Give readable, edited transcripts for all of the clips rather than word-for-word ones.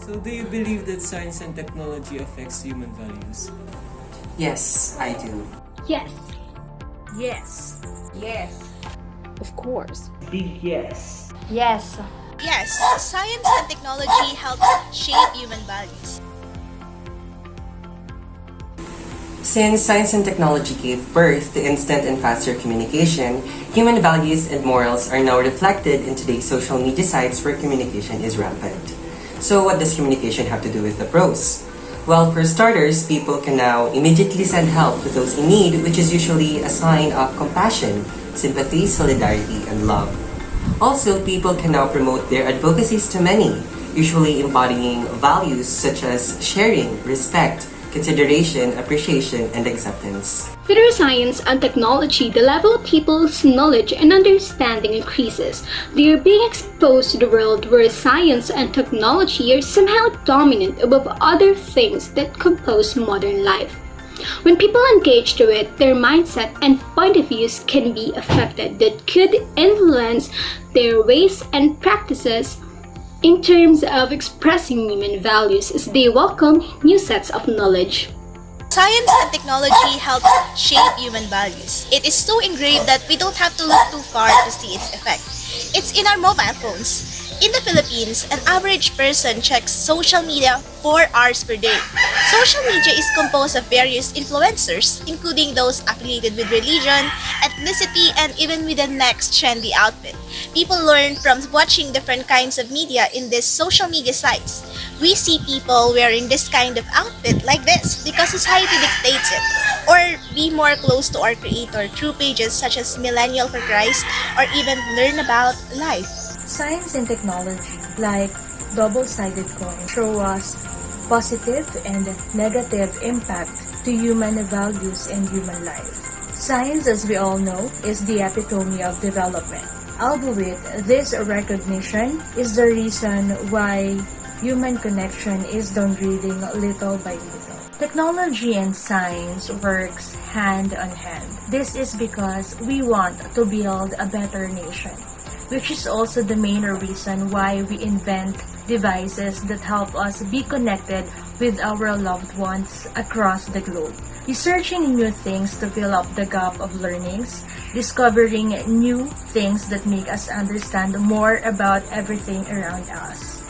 So do you believe that science and technology affects human values? Yes, I do. Yes. Yes. Yes. Of course. Big yes. Yes. Yes, science and technology help shape human values. Since science and technology gave birth to instant and faster communication, human values and morals are now reflected in today's social media sites where communication is rampant. So what does communication have to do with the pros? Well, for starters, people can now immediately send help to those in need, which is usually a sign of compassion, sympathy, solidarity, and love. Also, people can now promote their advocacies to many, usually embodying values such as sharing, respect, consideration, appreciation, and acceptance. Through science and technology, the level of people's knowledge and understanding increases. They are being exposed to the world where science and technology are somehow dominant above other things that compose modern life. When people engage to it, their mindset and point of views can be affected that could influence their ways and practices in terms of expressing human values as they welcome new sets of knowledge. Science and technology help shape human values. It is so engraved that we don't have to look too far to see its effect. It's in our mobile phones. In the Philippines, an average person checks social media 4 hours per day. Social media is composed of various influencers, including those affiliated with religion, ethnicity, and even with the next trendy outfit. People learn from watching different kinds of media in these social media sites. We see people wearing this kind of outfit like this because society dictates it, or be more close to our creator through pages such as Millennial for Christ, or even learn about life. Science and technology, like double-sided coin, show us positive and negative impact to human values and human life. Science, as we all know, is the epitome of development. Albeit, this recognition is the reason why human connection is downgrading little by little. Technology and science works hand in hand. This is because we want to build a better nation, which is also the main reason why we invent devices that help us be connected with our loved ones across the globe. Researching new things to fill up the gap of learnings, discovering new things that make us understand more about everything around us.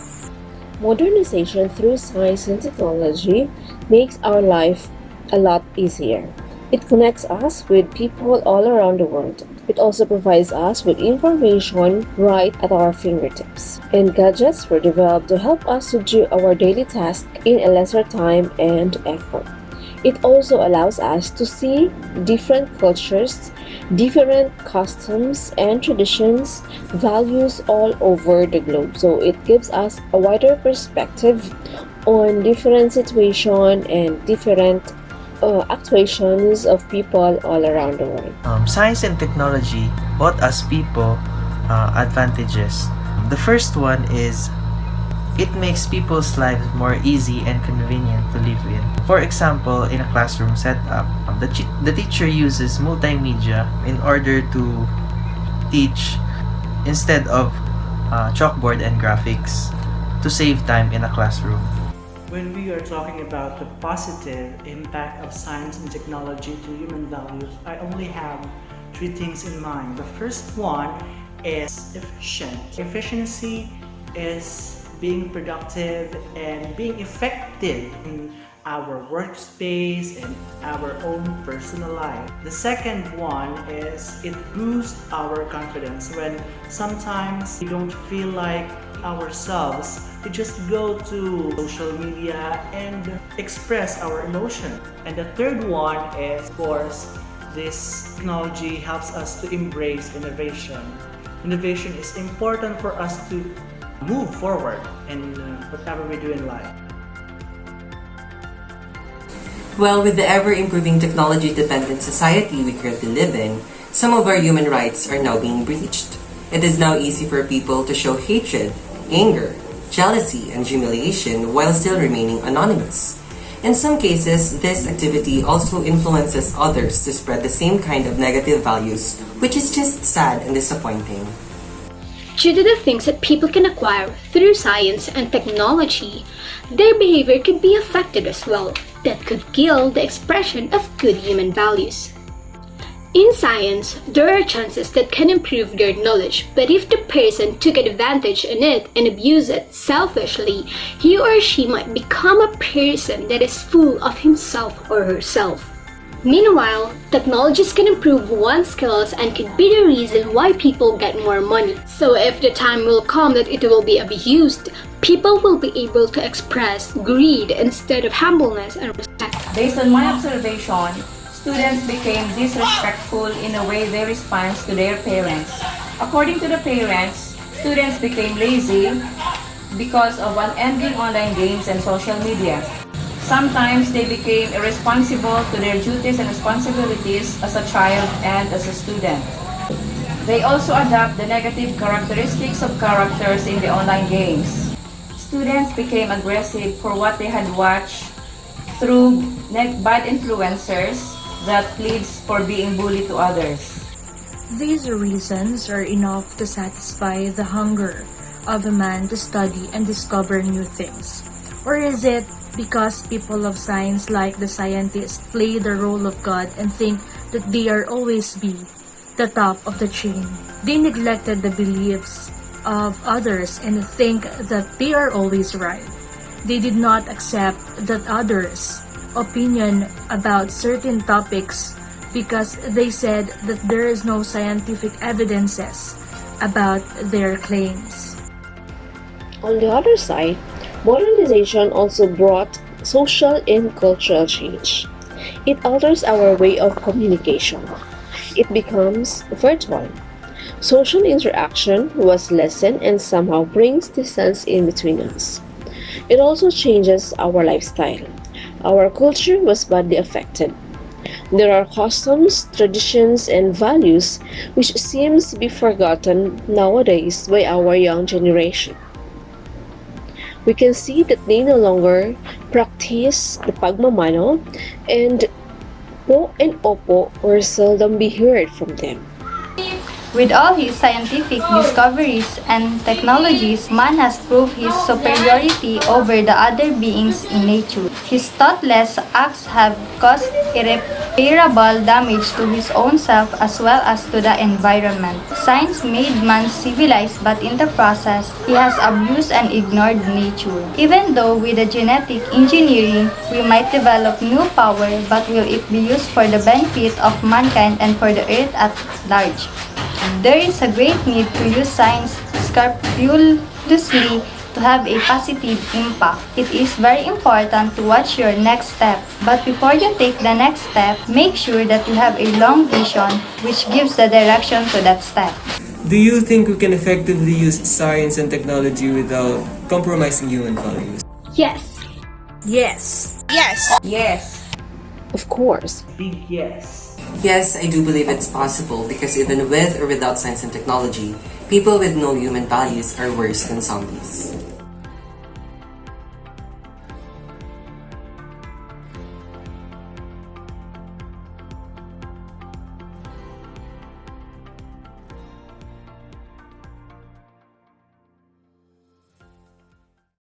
Modernization through science and technology makes our life a lot easier. It connects us with people all around the world. It also provides us with information right at our fingertips. And gadgets were developed to help us to do our daily tasks in a lesser time and effort. It also allows us to see different cultures, different customs and traditions, values all over the globe. So it gives us a wider perspective on different situations and different actuations of people all around the world. Science and technology brought us people advantages. The first one is it makes people's lives more easy and convenient to live in. For example, in a classroom setup, the teacher uses multimedia in order to teach instead of chalkboard and graphics to save time in a classroom. When we are talking about the positive impact of science and technology to human values, I only have 3 things in mind. The first one is efficient. Efficiency is being productive and being effective in our workspace and our own personal life. The second one is it boosts our confidence when sometimes we don't feel like ourselves. We just go to social media and express our emotion. And the third one is, of course, this technology helps us to embrace innovation. Innovation is important for us to move forward in whatever we do in life. Well, with the ever-improving technology-dependent society we currently live in, some of our human rights are now being breached. It is now easy for people to show hatred, anger, jealousy, and humiliation while still remaining anonymous. In some cases, this activity also influences others to spread the same kind of negative values, which is just sad and disappointing. Due to the things that people can acquire through science and technology, their behavior could be affected as well. That could kill the expression of good human values. In science, there are chances that can improve their knowledge, but if the person took advantage on it and abused it selfishly, he or she might become a person that is full of himself or herself. Meanwhile, technologies can improve one's skills and could be the reason why people get more money. So if the time will come that it will be abused, people will be able to express greed instead of humbleness and respect. Based on my observation, students became disrespectful in the way they respond to their parents. According to the parents, students became lazy because of unending online games and social media. Sometimes they became irresponsible to their duties and responsibilities as a child and as a student. They also adopt the negative characteristics of characters in the online games. Students became aggressive for what they had watched through bad influencers that leads for being bullied to others. These reasons are enough to satisfy the hunger of a man to study and discover new things. Or is it because people of science, like the scientists, play the role of God and think that they are always be the top of the chain? They neglected the beliefs of others and think that they are always right. They did not accept that others' opinion about certain topics because they said that there is no scientific evidences about their claims. On the other side, modernization also brought social and cultural change. It alters our way of communication. It becomes virtual. Social interaction was lessened and somehow brings distance in between us. It also changes our lifestyle. Our culture was badly affected. There are customs, traditions, and values which seems to be forgotten nowadays by our young generation. We can see that they no longer practice the pagmamano, and po and opo or seldom be heard from them. With all his scientific discoveries and technologies, man has proved his superiority over the other beings in nature. His thoughtless acts have caused irreparable damage to his own self as well as to the environment. Science made man civilized, but in the process, he has abused and ignored nature. Even though with the genetic engineering, we might develop new power, but will it be used for the benefit of mankind and for the earth at large? There is a great need to use science scrupulously to have a positive impact. It is very important to watch your next step, but before you take the next step, make sure that you have a long vision which gives the direction to that step. Do you think we can effectively use science and technology without compromising human values? Yes. Yes. Yes. Yes. Of course. Big yes. Yes, I do believe it's possible because even with or without science and technology, people with no human values are worse than zombies.